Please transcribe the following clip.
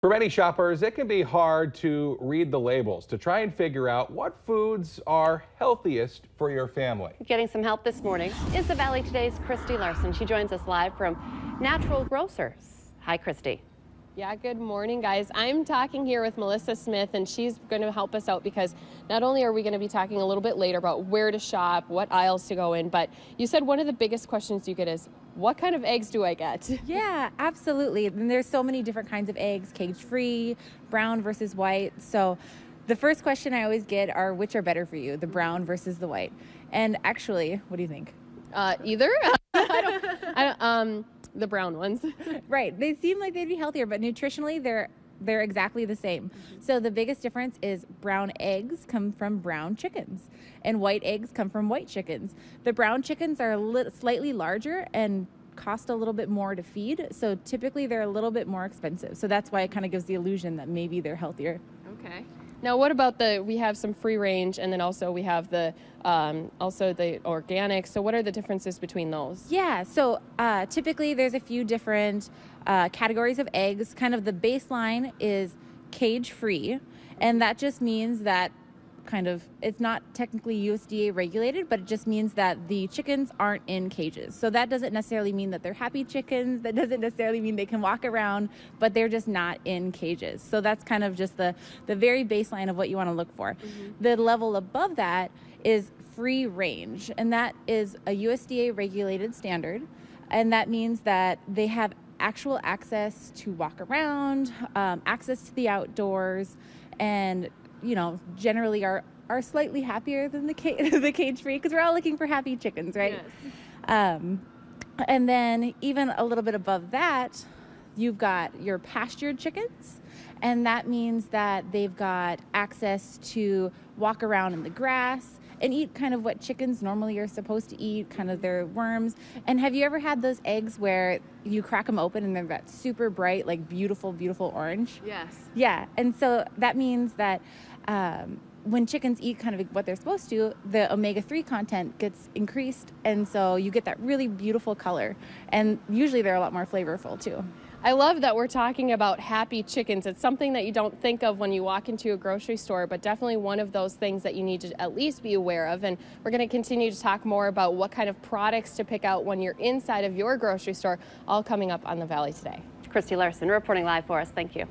For many shoppers, it can be hard to read the labels to try and figure out what foods are healthiest for your family. Getting some help this morning is the Valley Today's Christy Larson. She joins us live from Natural Grocers. Hi, Christy. Yeah, good morning, guys. I'm talking here with Melissa Smith, and she's going to help us out because not only are we going to be talking a little bit later about where to shop, what aisles to go in, but you said one of the biggest questions you get is, what kind of eggs do I get? Yeah, absolutely. And there's so many different kinds of eggs, cage-free, brown versus white. So the first question I always get are, which are better for you, the brown versus the white? And actually, what do you think? Either. The brown ones. Right. They seem like they'd be healthier, but nutritionally, they're exactly the same. So the biggest difference is brown eggs come from brown chickens and white eggs come from white chickens. The brown chickens are slightly larger and cost a little bit more to feed. So typically they're a little bit more expensive. So that's why it kind of gives the illusion that maybe they're healthier. Okay. Now, what about we have some free range, and then also we have the organic. So what are the differences between those? Yeah, so typically there's a few different categories of eggs. Kind of the baseline is cage-free, and that just means that it's not technically USDA regulated, but it just means that the chickens aren't in cages. So that doesn't necessarily mean that they're happy chickens. That doesn't necessarily mean they can walk around, but they're just not in cages. So that's kind of just the very baseline of what you want to look for. The level above that is free range, and that is a USDA regulated standard. And that means that they have actual access to walk around, access to the outdoors, and generally are slightly happier than the cage free, because we're all looking for happy chickens, right? Yes. And then even a little bit above that, you've got your pastured chickens, and that means that they've got access to walk around in the grass and eat kind of what chickens normally are supposed to eat, kind of their worms. And have you ever had those eggs where you crack them open and they're that super bright, like beautiful, beautiful orange? Yes. Yeah, and so that means that when chickens eat kind of what they're supposed to, the omega-3 content gets increased, and so you get that really beautiful color. And usually they're a lot more flavorful too. I love that we're talking about happy chickens. It's something that you don't think of when you walk into a grocery store, but definitely one of those things that you need to at least be aware of. And we're going to continue to talk more about what kind of products to pick out when you're inside of your grocery store, all coming up on the Valley Today. Christy Larson reporting live for us. Thank you.